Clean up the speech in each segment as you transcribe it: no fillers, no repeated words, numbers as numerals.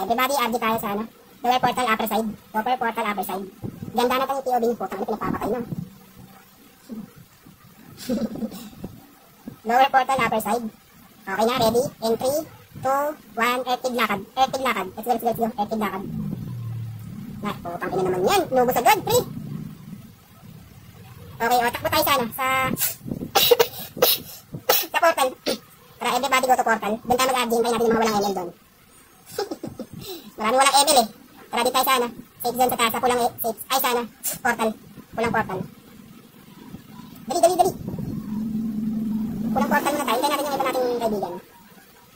everybody, RG tayo sa ano. Lower portal, upper side. Lower portal, upper side. Ganda na tayo yung POV niyo po. Tangan pinagpapatay na. Lower portal, upper side. Okay na, ready? In 3, 2, 1, earthig lakad. Earthig lakad. Let's go, let's go, let's go. Earthig lakad. Na, putang ina naman yan. Nubos agad, 3. Okay, o, takbo tayo sa ano, sa portal. Tara, everybody go to portal. Doon tayo mag-RG, hintayin natin yung mga walang ML doon. Maraming walang ML eh. Tara, di tayo sa ano, safe zone sa taas, sa pulang safe. Ay, sa ano, portal. Pulang portal. Dali, dali, dali. Pulang portal muna tayo. Hintayin natin yung iba nating kaibigan.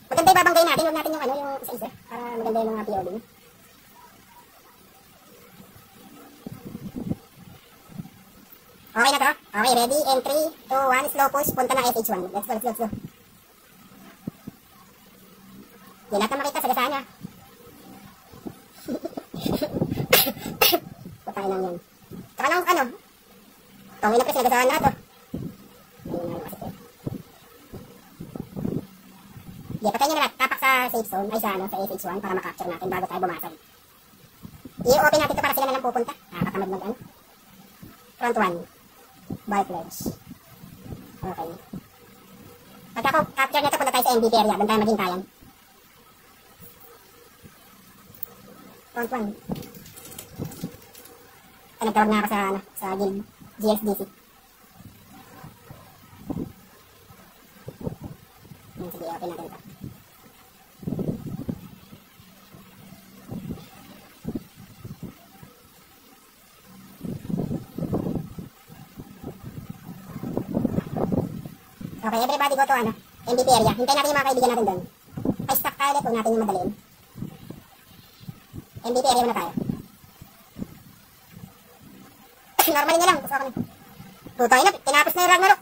Maganda yung babanggay natin. Huwag natin yung ano, yung isa-isa. Para maganda yung mga POV. Okay na to? Okay, ready? In 3, 2, 1, slow push. Punta ng SH1. Let's go, let's go, let's go. Hindi natin makita sa gasaan niya. Putangin lang yan. Tsaka lang, ano? Tungin na press na gasaan na to. Hindi, patayin nyo na lahat. Tapak sa safe zone. Ay, sa ano, sa SH1 para makapture natin bago tayo bumasag. I-open natin ito para sila na lang pupunta. Katamad mag ano. Front 1. Bar pledge. Okay. Pagka ko capture nito, punta tayo sa MVP area. Doon tayo maghintayan. Front 1. Nagtawag na ako sa, ano, sa guild GXDC. Sige, open natin ito. Okay, everybody go to ano, MVP area. Hintayin natin yung mga kaibigan natin doon. Ay, stack tayo ulit. Huwag natin yung madaliin. MVP area muna tayo. Normally nyo lang. Gusto ako na. Tutay na. Tinapos na yung Ragnarok.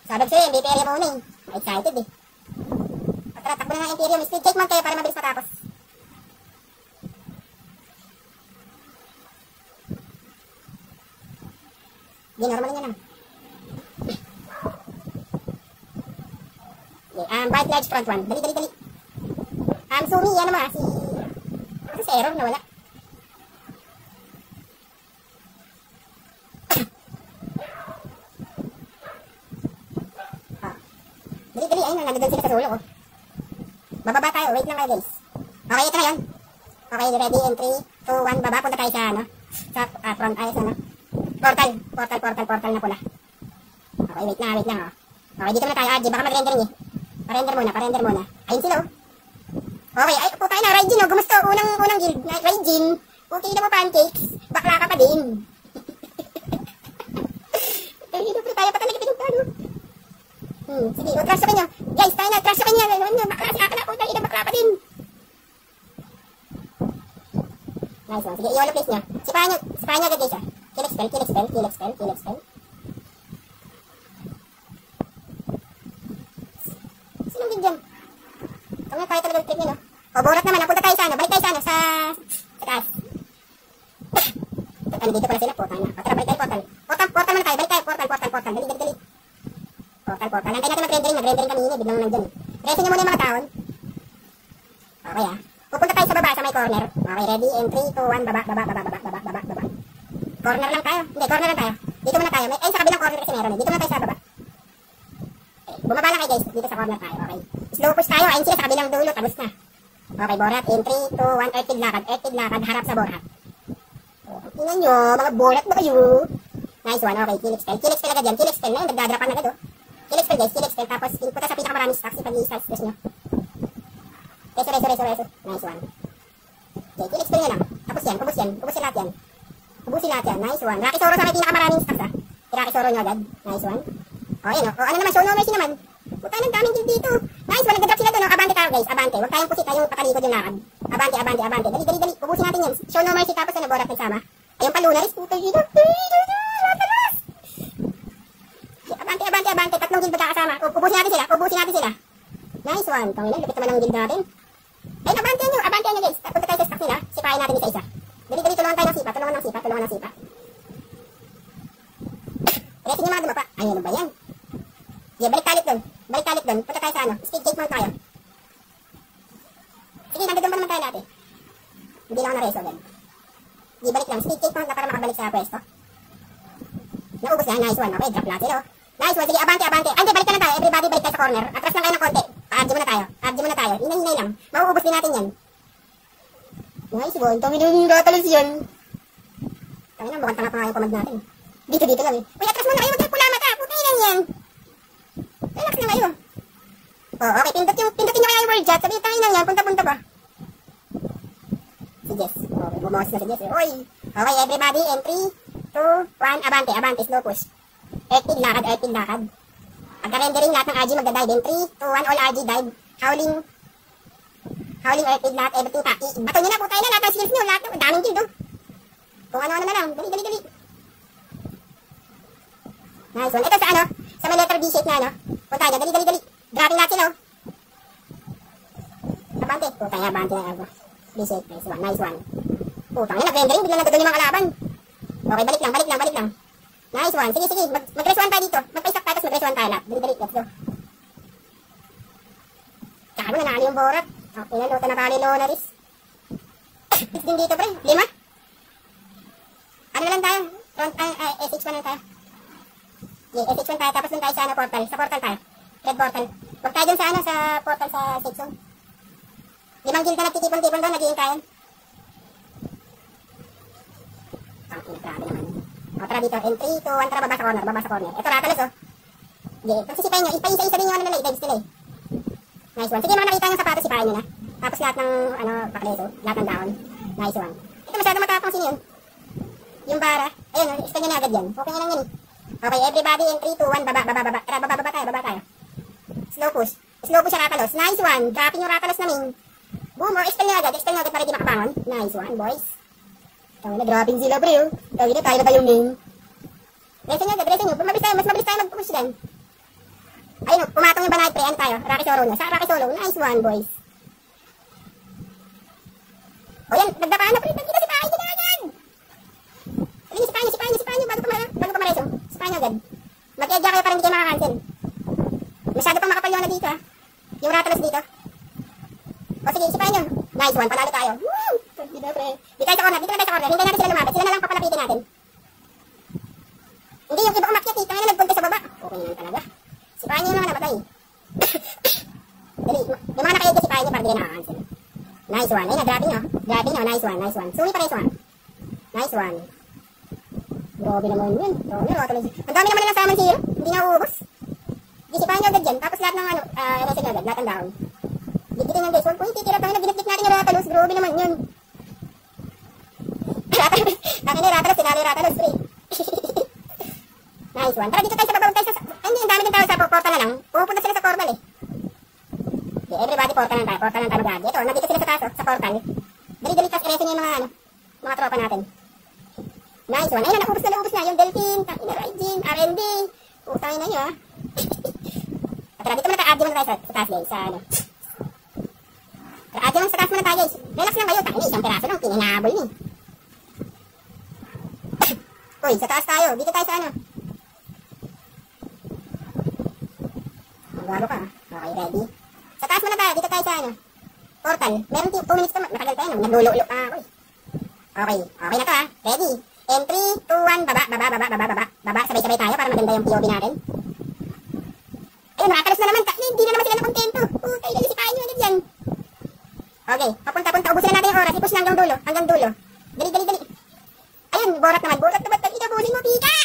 Sabi ko sa'yo, MVP area muna eh. Excited eh. Tara, takbo na ng Imperium. Speed check man kayo para mabilis matapos. Hindi, normally nyo lang. Bright Ledge front 1. Dali, dali, dali. Sumi, yan naman si... Kasi si Error, nawala. Dali, dali, ayun, nandun sila sa solo ko. Bababa tayo, wait lang kayo guys. Okay, ito na yan. Okay, ready, in 3, 2, 1, baba, punta tayo sa ano. Sa front, ayos ano. Portal na pula. Okay, wait lang oh. Okay, dito muna tayo, RG, baka mag-rendering eh. Parender muna. Ayun sila oh. Okay, ay putay na, Raijin oh, gumusto. Unang guild, Raijin. Okay na mo pancakes, bakla ka pa din. Dito pre, tayo pa talaga pinagtalo. Sige, o trash sa kanya. Guys, tayo na, trash sa kanya. Bakla si Akala, putay na, bakla pa din. Nice one, sige, i-all place niya. Sipahan niya agad guys ah. Kill expel. Sinong bigyan? Ito nga tayo talagang trip niya, no? O, burat naman. Napunta tayo sa ano. Balik tayo sa ano. Sa taas. Ano, dito pala sila. Portal na. O, tara, balik tayo portal. Portal muna tayo. Balik tayo. Portal. Dali. Portal. Nantay natin mag-rendering. Nag-rendering kami yun. Biglang nandyan. Resin nyo muna yung mga taon. Okay, ah. Pupunta tayo sa baba, sa may corner. Okay, ready? In 3, 2, 1, baba. Corner lang tayo. Hindi, corner lang tayo. Dito muna tayo. Ay, sa kabilang corner kasi meron eh. Dito muna tayo sa baba. Bumaba lang kayo guys, dito sa corner tayo, okay. Slow push tayo, ayun sila sa kabilang dulo, tapos na. Okay, Borat, in 3, 2, 1, earthig lakad, harap sa Borat. Tingnan nyo, mga Borat ba kayo? Nice one, okay, kill expel agad yan, kill expel na yun, nagdadrapan agad oh. Kill expel guys, tapos punta sa pinakamaraming stacks, ipag-i-stacks guys nyo. Reso, nice one. Okay, kill expel nyo lang, tapos yan, ubusin lahat yan, nice one. Rocky Soro sa may pinakamaraming stacks ah. Rocky Soro nyo agad, nice one. O, yun o. O, ano naman, show no mercy naman. Puta, ng daming guild dito. Nice, walang nag-drop sila doon. Abante tayo, guys. Abante. Huwag tayong pusit. Tayong patalikod yung lakad. Abante. Dali. Ubusin natin yan. Show no mercy tapos ano, Borat nagsama. Ayun pa, Lunaris. Puta, dito. Abante. Tatlong guild magkakasama. Ubusin natin sila. Nice one. Tangina, lupit naman ang guild natin. Ayun, abante nyo, guys. Punta tayo sa stack nila. Sipahin natin isa-isa. Dali, tulungan tayo ng sipa. Resin yung mga dumapa. Ayun, ano ba yan? Yeah, balik talit doon. Punta tayo sa ano. Speed gate mount tayo. Sige, nandun pa naman tayo natin. Hindi lang ako na-reso agad. Di balik lang. Speed kick pa para makabalik sa pwesto. Naubos na. Nice one. Okay, drop lang sila. Nice one. Sige, abante, abante. Ay, hindi, balik ka na tayo. Everybody, balik tayo sa corner. Atras lang kayo ng konti. Pa-RG muna tayo. RG muna tayo. Hinay-hinay lang. Mauubos din natin yan. Nice one. Tangin yung ratalos yan. Tangin na, mukhang tanga pa nga yung command natin. Dito lang eh. Uy, atras muna kayo. Huwag kayo pulamat ha. Putay lang yan. Relax lang kayo. Oh, okay. Pindutin nyo kaya yung word chat. Sabi, tangin lang yan. Punta-punta ba? Si Jess. Okay, bumawas na si Jess. Uy. Okay, everybody. In 3, 2, 1. Abante, abante. Slow push. Earthpid lakad, earthpid lakad. Pagka-rendering lahat ng RG magda-dive. In 3, 2, 1. All RG dive. Howling earthpid lahat. Everything pa. Bato nyo na. Putay na. Lahat ng skills nyo. Lahat. Daming kill do. Kung ano-ano na lang. Dali. Nice one. Ito sa ano? Sa may letter B shape na ano? Punta nyo. Dali. Dropping lahat sila. Abante. Putay na. Abante na. B shape. Nice one. Nice one. Putang na. Nag-rendering. Biglang nagdadol yung mga kalaban. Okay. Balik lang. Nice one. Sige. Mag-rest one tayo dito. Magpa-stack tayo. Tapos mag-rest one tayo lahat. Dali. Let's go. Kago na nakali yung borat. Okay na. Luto na kali Lonaris. 16 dito pre. 5. Ano lang tayo? Front, SH1 lang tayo. Yeah, SH1 tayo. Tapos dun tayo sa ano, portal. Sa portal tayo. Red portal. Huwag tayo dun sa ano, sa portal sa safe zone. 5 guild na nagtitipon-tipon doon. Nag-iintayan. Grabe naman. O, tara dito. In 3, 2, 1. Tara, baba sa corner. Ito, Ratalos, oh. Yeah, pagsisipain nyo. Isa-isa din yung ano nila. Dives nila eh. Nice one. Sige, mga nakita yung sapatos, sipain nyo na. Tapos lahat ng, ano, pakleso. Lahat ng down. Nice one. Ito, masyado matapang sino yun. Yung bara. Ayun, iskan nyo na agad yan. Okay na lang yan eh. Okay, everybody in 3, 2, 1. Baba. Tara, baba tayo. Slow push sa Ratalos. Nice one. Dropping yung Ratalos namin. Boom, oh, iskan nyo agad para di makabangon. Nice one, boys. Tawin na, dropping sila, pre, oh. Tawin na, tayo na tayong main. Resin nyo. Mas mabilis tayo mag-push din. Ayun, pumatong yung banay, pre. Ano tayo? Rocky Solo na. Sa Rocky Solo. Nice one, boys. O yan, nagdapaan na, pre. Nagkita si Pahay. Hindi na agad. Alin, sipahin nyo. Bago pa mareso. Sipahin nyo agad. Mag-edya kayo para hindi kayo makakancel. Masyado pang makapal yung na dito, ha. Yung Ratalos dito. O sige, sipahin nyo. Nice one, panalo tayo. Woo! Dito na tayo sa corner. Hindi natin sila lumapit. Sila na lang papalapitin natin. Hindi, yung iba umakyat eh. Kaya na nagpunta sa baba. Okay naman talaga. Sipahin nyo yung mga namatay. Dali, yung mga naka-edya sipahin nyo para di na nakakancel. Nice one. Ayun na, dropping nyo. Nice one. Sumi pa rin one. Nice one. Grabe naman yun. Ang dami naman na nasaman siya. Hindi na uubos. Sipahin nyo agad dyan. Tapos lahat ng ano, resin nyo agad. Lahat ng down. Bigitin yung guys. Huwag po yung titira tayo na ginatlik natin yung Ratalos. Grabe naman yun. Takin na Ratalos. Sinalo yung Ratalos. Nice one. Tara dito tayo sa baba. Hindi, ang dami din tayo sa portal na lang. Pupunta sila sa portal eh. Okay, everybody portal lang tayo. Portal lang tayo mag-agi. Ito, nandito sila sa taas sa portal. Dali-dali tas i-resin nyo yung mga ano, mga tropa natin. Nice one. Ayun na, naubos na. Yung Delphine, Takina, Raijin, R&D. Utangin na nyo ah. Tara, dito muna tayo. Agi muna tayo sa taas guys. Sa ano. Agi muna sa taas muna tayo guys. Relax lang kayo. Takina, isang piraso lang. Pininabol niyo. Uy, sa taas tayo. Dito tayo sa ano. Magwalo ka ah. Okay, ready. Sa taas muna tayo. Dito tayo sa ano. Portal. Meron 2 minutes pa. Matagal tayo. Naglululo pa ako eh. Okay na to ah. Ready. In 3, 2, 1, baba. Sabay-sabay tayo para maganda yung POV natin. Ayun, Ratalos na naman. Hindi na naman sila nakontento. Putay, lalisipain nyo agad yan. Okay, papunta. Ubusin na natin yung oras. I-push na hanggang dulo. Dali. Ayun, borat naman. Itabusin mo, pika!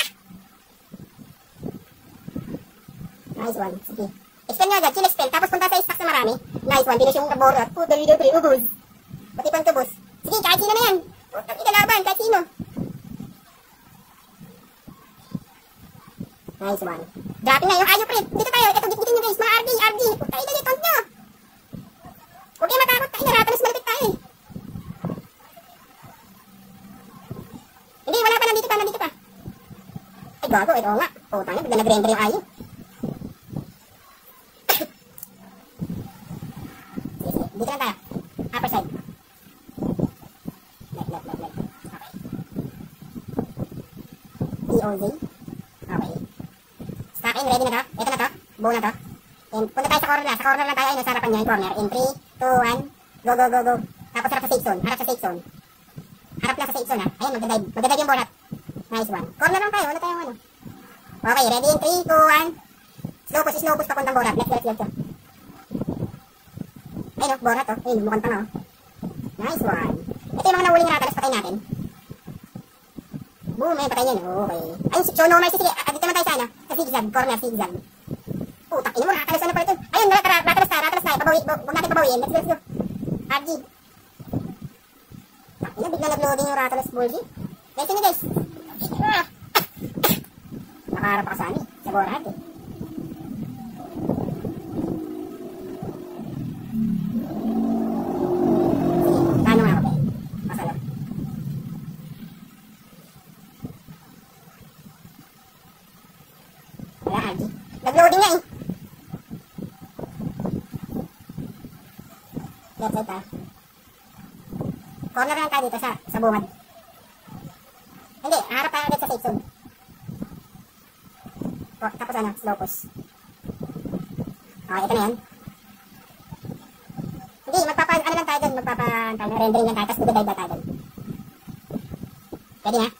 Nice one. Sige. Expel nyo agad. Chill expel. Tapos punta sa stack na marami. Nice one. Finish yung borat. Dali, ubus. Pati pang tubos. Sige, kahit sino na yan. Putang ilalaban, kahit sino. Nice one. Dropping na yung ayo pre. Dito tayo. Ito, gitgitin nyo guys. Mga RD. Putay na dito nyo. Huwag kayo matakot tayo. Ratalos malapit tayo eh. Hindi, wala pa. Nandito pa. Ay, gago. Ito nga. Putang na. Bigla nag-render yung ayo. Dito lang tayo. Upper side. Left. Okay. EOZ. Okay. Stack in. Ready na to. Ito na to. Buo na to. And punta tayo sa corner lang. Sa corner lang tayo. Ayun, sa harapan niya yung corner. In 3, 2, 1. Go. Tapos harap sa safe zone. Drop lang sa safe zone ha. Ayun, magdadive. Magdadive yung Borat. Nice one. Corner lang tayo. Wala tayong ano. Okay, ready in 3, 2, 1. Slow push papuntang Borat. Let's go. Ayun o, Borat o. Ayun, mukhang tanga o. Nice one. Ito yung mga nahuling Rathalos, patay natin. Boom, ayun, patay yan. Okay. Ayun, so normal. Sige, dito naman tayo sa ano. Sa zigzag, corner, zigzag. Putak, ino mo, Rathalos, ano pala ito? Ayun, Rathalos tayo. Huwag natin pabawiin. Let's go. RG. Ina, bigla nag-loading yung Rathalos Bulgy. Guys, yun guys. Nakaharap ako sa ano, sa Borat eh. Paano nga ako ba? Masalo. Wala, RG. Nag-loading nga eh. Left side tayo. Corner lang tayo dito sa bungad. Hindi, harap tayo ulit sa safe zone. Tapos ano, slow push. Okay, ito na yan. Hindi, ano lang tayo dun, rendering lang tayo, tapos magdadive ba tayo dun. Pwede na?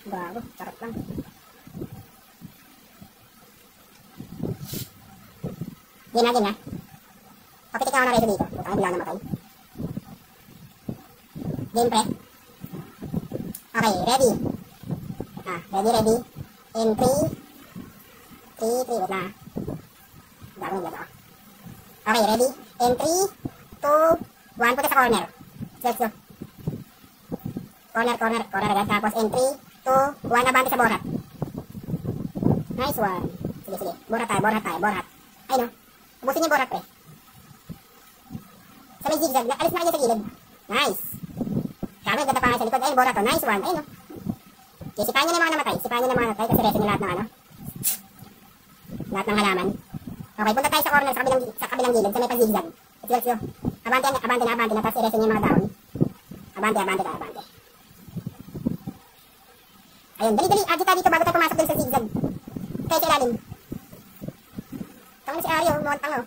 Bago, sarap lang. Game na. Papitik ako na reso dito. Butang bila namatay. Game pre. Okay, ready. Ready. In 3, wait na. Bago nila to. Okay, ready. In 3, 2, 1, punta sa corner. Let's go. Corner agad. Tapos in 3, 2, 1, abante sa Borat. Nice one. Sige. Borat tayo. Ay no. Ubusin yung Borat pre. Sa may zigzag, alis na kayo sa gilid. Nice. Kami, ganda pa nga sa likod. Ayun, Borat to. Nice one. Ayun no. Okay, sipahin nyo na mga namatay. Kasi resin nyo lahat ng ano. Lahat ng halaman. Okay, punta tayo sa corner sa kabilang gilid. Sa may pag-zigzag. Let's go. Abante na. Tapos i-resin yung mga down. Abante. Ayun, dali. Agit tayo dito bago tayo pumasok dun sa zigzag. Kaya sa ilalim. Tangan si Ario, mukhang tanga.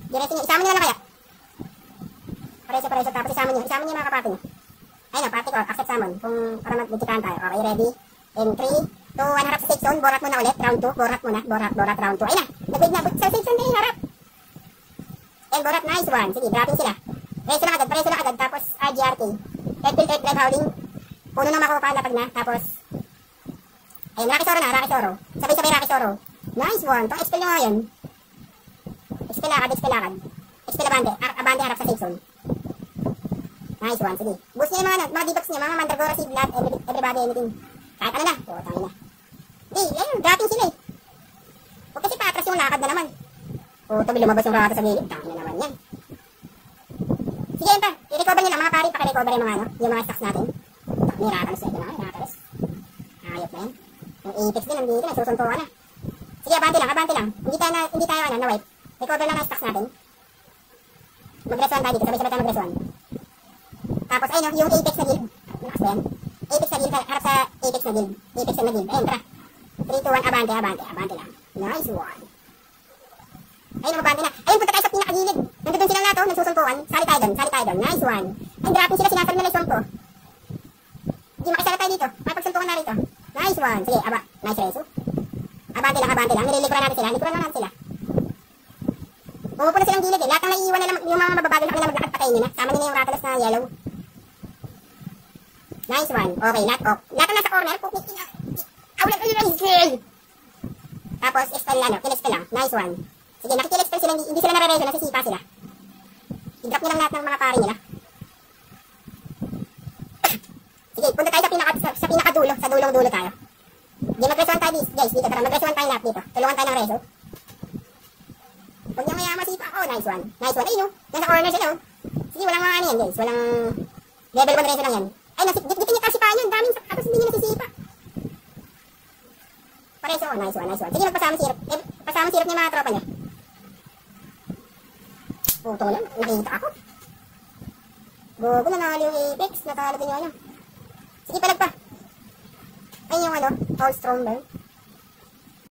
Diretso niya, isama niyo na kaya. Pareso, tapos isama niyo yung mga kapatid niyo. Ayun o, party ko, accept summon, kung para mag-digitahan tayo. Okay, ready? In 3, 2, 1, harap sa safe zone, Borat muna ulit, round 2, Borat round 2. Ayun na, nag-wait na, sa safe zone din, harap. And Borat, nice one. Sige, dropping sila. Pareso lang agad, tapos GRT. Red pill, drive howling. Puno ng makupa, lapag na, tapos ayun, Rocky Soro. Sabay Rocky Soro. Nice one. Itong expel nyo nga yun. Expel lakad. Expel abante harap sa safe zone. Nice one. Sige. Boost nyo yung mga debuffs nyo. Mga Mandragora, Siglat, everybody, anything. Kahit ano na. Tangin na. Hindi, ayun. Dropping sila eh. Huwag kasi patras yung lakad na naman. Tubi lumabas yung rata sa gilid. Tangin na naman yan. Sige, yun pa. I-recover nyo lang. Mga pari, paki-recover yung mga yung mga stocks natin. May Rathalos na ito. Rathalos. Ayop na yan. Yung Apex din, nandito. Nagsusuntuan na. Sige, abante lang. Hindi tayo na-wipe. Recover lang ang stocks natin. Mag-resuan tayo dito. Sabay-sabay tayo mag-resuan. Tapos, ayun, yung Apex na guild. Lakas ba yan? Apex na guild. Harap sa Apex na guild. Ayun, tara. 3, 2, 1, abante lang. Nice one. Ayun, abante na. Ayun, punta tayo sa pinakagilid. Nandun silang lahat, nagsusuntuan. Sali tayo doon. Nice one. Ayun, dropping sila. Sinasal na lesson ko. Hindi, makisala tayo dito. Makipagsuntukan na rito. Nice one. Sige, nice reso. Abante lang. Nililikuran natin sila. Pumupo na silang gilid eh. Lahat ng naiiwan na yung mga mababagal na kanila maglakad, patayin nyo na. Sama nyo na yung Rathalos na yellow. Nice one. Okay, lahat na nasa corner. Tapos, expel lang. Nice one. Sige, nakikil-expel sila. Hindi sila nare-reso. Nasisipa sila. I-drop nyo lang lahat ng mga pari nila. Sige, punta tayo sa pinakadulo. Sa dulong-dulo tayo. Hindi, mag-resuan tayo guys. Dito, tara. Mag-resuan tayo lahat dito. Tulungan tayo ng reso. Huwag niya maya masipa. Oh, nice one. Ayun o. Nasa corner sila o. Sige, walang mga ano yan guys. Walang level 1 reso lang yan. Ay, gitin niya kasipaan yun. Daming tapos hindi niya nasisipa. Pareso o. Nice one. Sige, magpasama sirap. Pasama sirap niya mga tropa niya. Putong lang. Nakita ako. Gogo, nanalo yung Apex. Natalo din yun. Sige, palag pa. Ayun yung All Strong Bear.